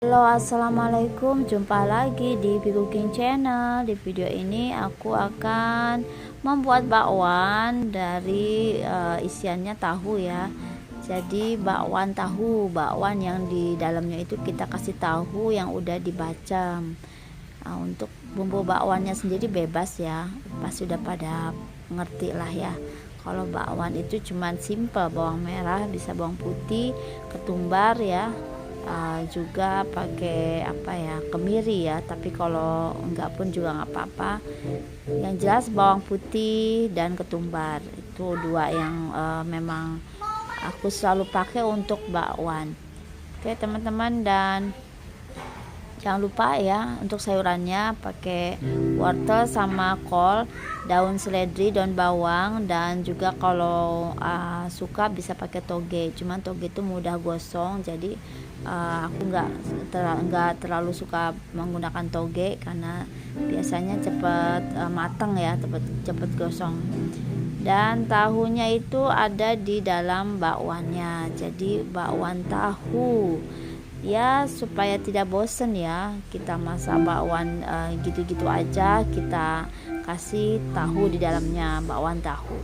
Halo, assalamualaikum, jumpa lagi di Cooking Channel. Di video ini aku akan membuat bakwan dari isiannya tahu ya. Jadi bakwan tahu, bakwan yang di dalamnya itu kita kasih tahu yang udah dibacem. Untuk bumbu bakwannya sendiri bebas ya, pas sudah pada ngerti lah ya. Kalau bakwan itu cuman simple, bawang merah, bisa bawang putih, ketumbar ya, juga pakai apa ya, kemiri ya, tapi kalau enggak pun juga nggak apa-apa. Yang jelas bawang putih dan ketumbar itu dua yang memang aku selalu pakai untuk bakwan. Oke teman-teman, dan jangan lupa ya untuk sayurannya pakai wortel sama kol, daun seledri, daun bawang, dan juga kalau suka bisa pakai toge. Cuman toge itu mudah gosong, jadi aku nggak terlalu suka menggunakan toge karena biasanya cepet matang ya, cepet gosong. Dan tahunya itu ada di dalam bakwannya, jadi bakwan tahu ya, supaya tidak bosen ya kita masak bakwan gitu-gitu aja, kita kasih tahu di dalamnya, bakwan tahu.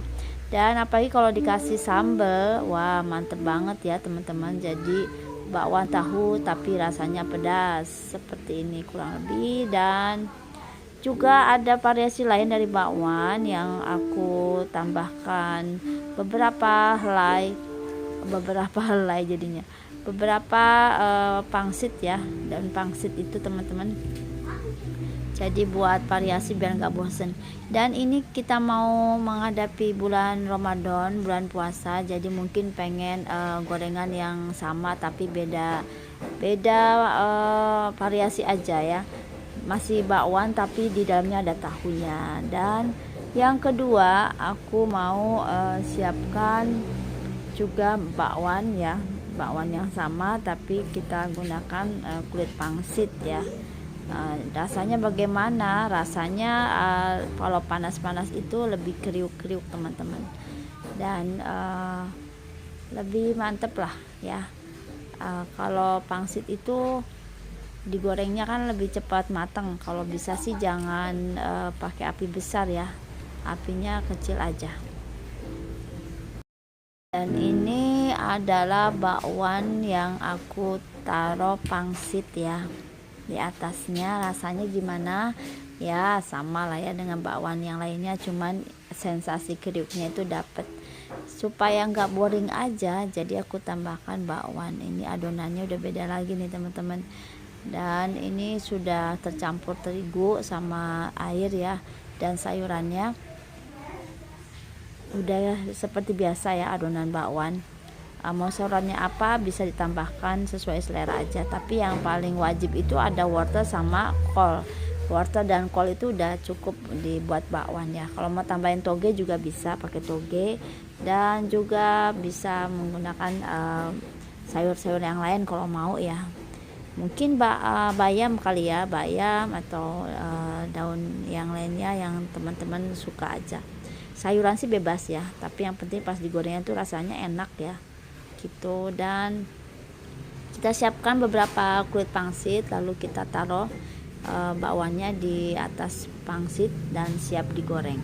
Dan apalagi kalau dikasih sambal, wah mantep banget ya teman-teman. Jadi bakwan tahu tapi rasanya pedas seperti ini kurang lebih. Dan juga ada variasi lain dari bakwan yang aku tambahkan beberapa helai jadinya, beberapa pangsit ya, dan pangsit itu teman-teman, jadi buat variasi biar nggak bosen. Dan ini kita mau menghadapi bulan Ramadan, bulan puasa, jadi mungkin pengen gorengan yang sama tapi beda variasi aja ya, masih bakwan tapi di dalamnya ada tahunya. Dan yang kedua aku mau siapkan juga bakwan ya, bakwan yang sama tapi kita gunakan kulit pangsit ya. Rasanya bagaimana? Rasanya kalau panas-panas itu lebih kriuk-kriuk teman-teman, dan lebih mantep lah ya. Kalau pangsit itu digorengnya kan lebih cepat matang. Kalau bisa sih jangan pakai api besar ya, apinya kecil aja. Dan ini adalah bakwan yang aku taruh pangsit ya di atasnya. Rasanya gimana ya, sama lah ya dengan bakwan yang lainnya, cuman sensasi kriuknya itu dapet. Supaya nggak boring aja, jadi aku tambahkan bakwan. Ini adonannya udah beda lagi nih teman-teman, dan ini sudah tercampur terigu sama air ya. Dan sayurannya udah seperti biasa ya, adonan bakwan. Mau sayurannya apa bisa ditambahkan sesuai selera aja, tapi yang paling wajib itu ada wortel sama kol. Wortel dan kol itu udah cukup dibuat bakwan ya. Kalau mau tambahin toge juga bisa pakai toge, dan juga bisa menggunakan sayur-sayur yang lain kalau mau ya. Mungkin bayam kali ya, bayam atau daun yang lainnya yang teman-teman suka aja. Sayuran sih bebas ya, tapi yang penting pas digorengnya tuh rasanya enak ya gitu. Dan kita siapkan beberapa kulit pangsit, lalu kita taruh bakwannya di atas pangsit dan siap digoreng.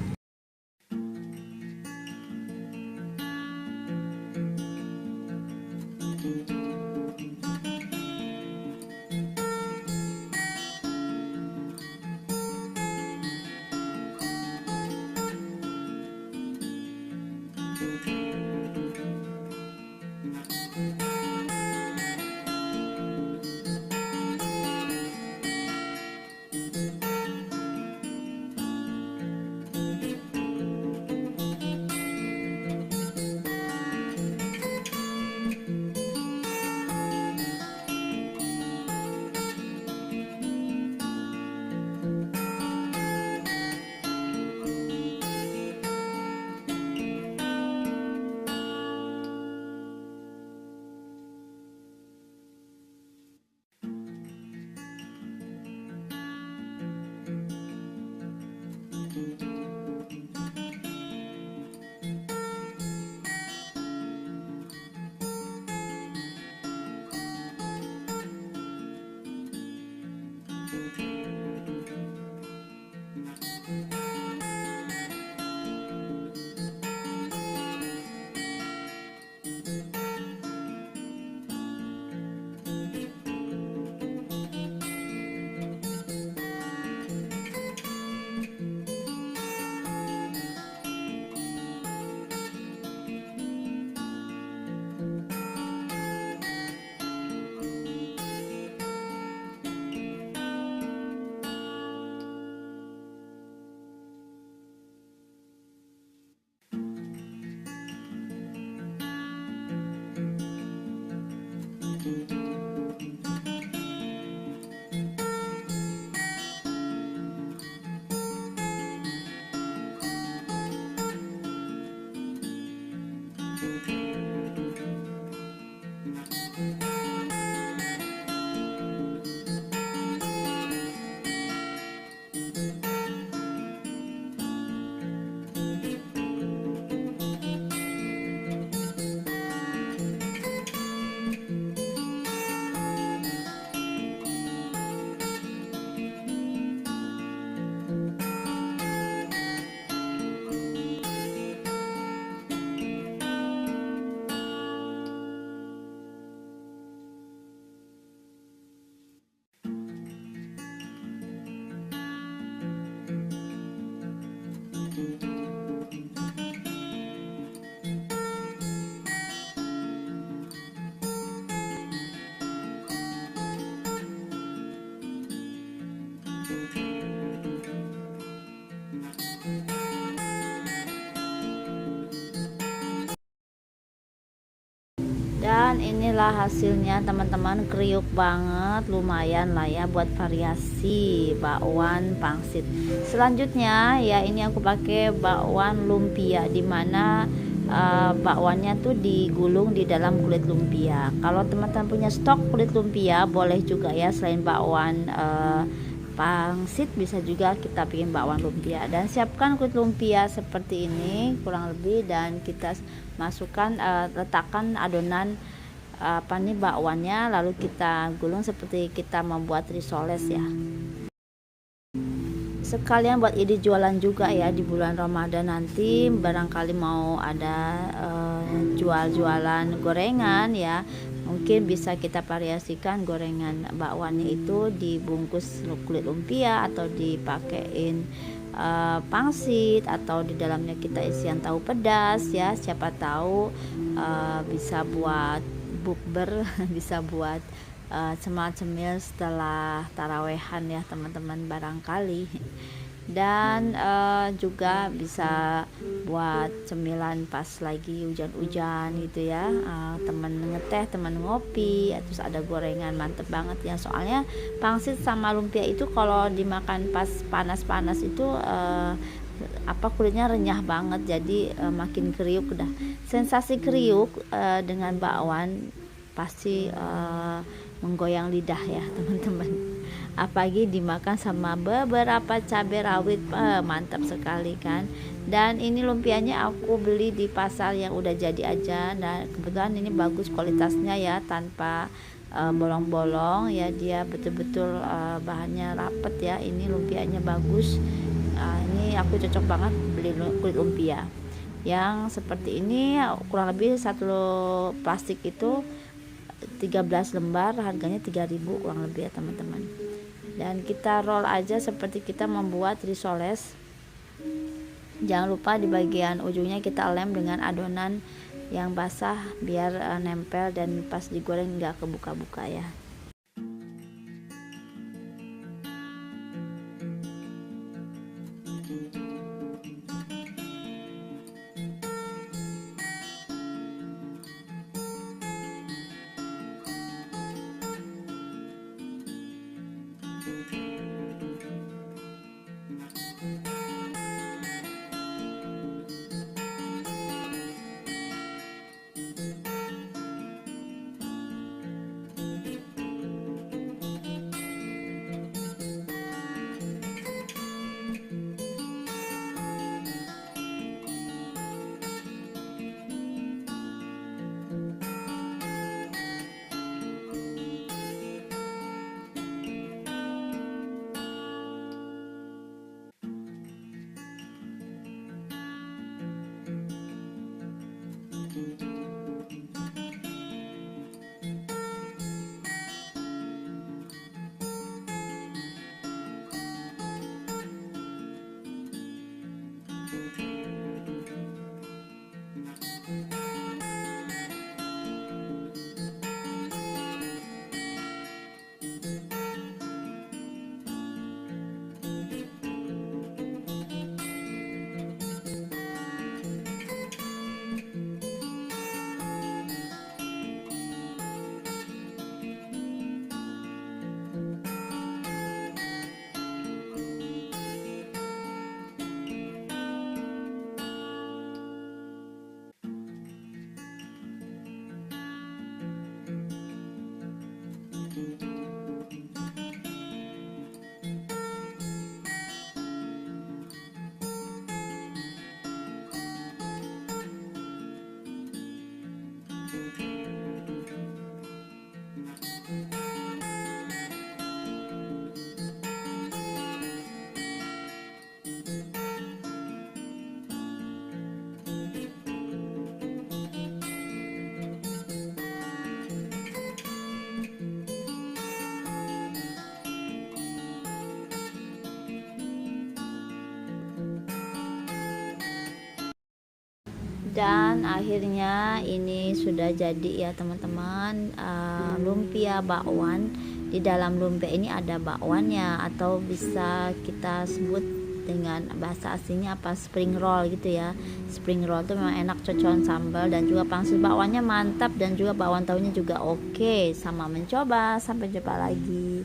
Dan inilah hasilnya teman-teman, kriuk banget, lumayan lah ya buat variasi bakwan pangsit. Selanjutnya ya, ini aku pakai bakwan lumpia, dimana bakwannya tuh digulung di dalam kulit lumpia. Kalau teman-teman punya stok kulit lumpia boleh juga ya, selain bakwan pangsit bisa juga kita bikin bakwan lumpia. Dan siapkan kulit lumpia seperti ini kurang lebih, dan kita masukkan letakkan adonan bakwannya, lalu kita gulung seperti kita membuat risoles ya. Sekalian buat ide jualan juga ya, di bulan Ramadan nanti barangkali mau ada jual-jualan gorengan ya, mungkin bisa kita variasikan gorengan bakwannya itu dibungkus kulit lumpia, atau dipakein pangsit, atau di dalamnya kita isian tahu pedas ya, siapa tahu bisa buat bukber bisa buat cemil-cemil setelah tarawehan ya teman-teman barangkali. Dan juga bisa buat cemilan pas lagi hujan-hujan gitu ya, temen ngeteh, temen ngopi, terus ada gorengan, mantep banget ya. Soalnya pangsit sama lumpia itu kalau dimakan pas panas-panas itu kulitnya renyah banget, jadi makin kriuk dah. Sensasi kriuk dengan bakwan pasti menggoyang lidah ya teman-teman, apalagi dimakan sama beberapa cabai rawit, mantap sekali kan. Dan ini lumpianya aku beli di pasar yang udah jadi aja, dan kebetulan ini bagus kualitasnya ya, tanpa bolong-bolong ya, dia betul-betul bahannya rapet ya, ini lumpianya bagus. Ini aku cocok banget beli kulit lumpia yang seperti ini, kurang lebih satu plastik itu 13 lembar, harganya 3.000 kurang lebih ya teman-teman. Dan kita roll aja seperti kita membuat risoles. Jangan lupa di bagian ujungnya kita lem dengan adonan yang basah biar nempel, dan pas digoreng nggak kebuka-buka ya. Dan akhirnya ini sudah jadi ya teman-teman, lumpia bakwan. Di dalam lumpia ini ada bakwannya, atau bisa kita sebut dengan bahasa aslinya apa, spring roll gitu ya. Spring roll tuh memang enak cocolan sambal, dan juga pangsit bakwannya mantap, dan juga bakwan tahunya juga oke. Sama mencoba. Sampai jumpa lagi.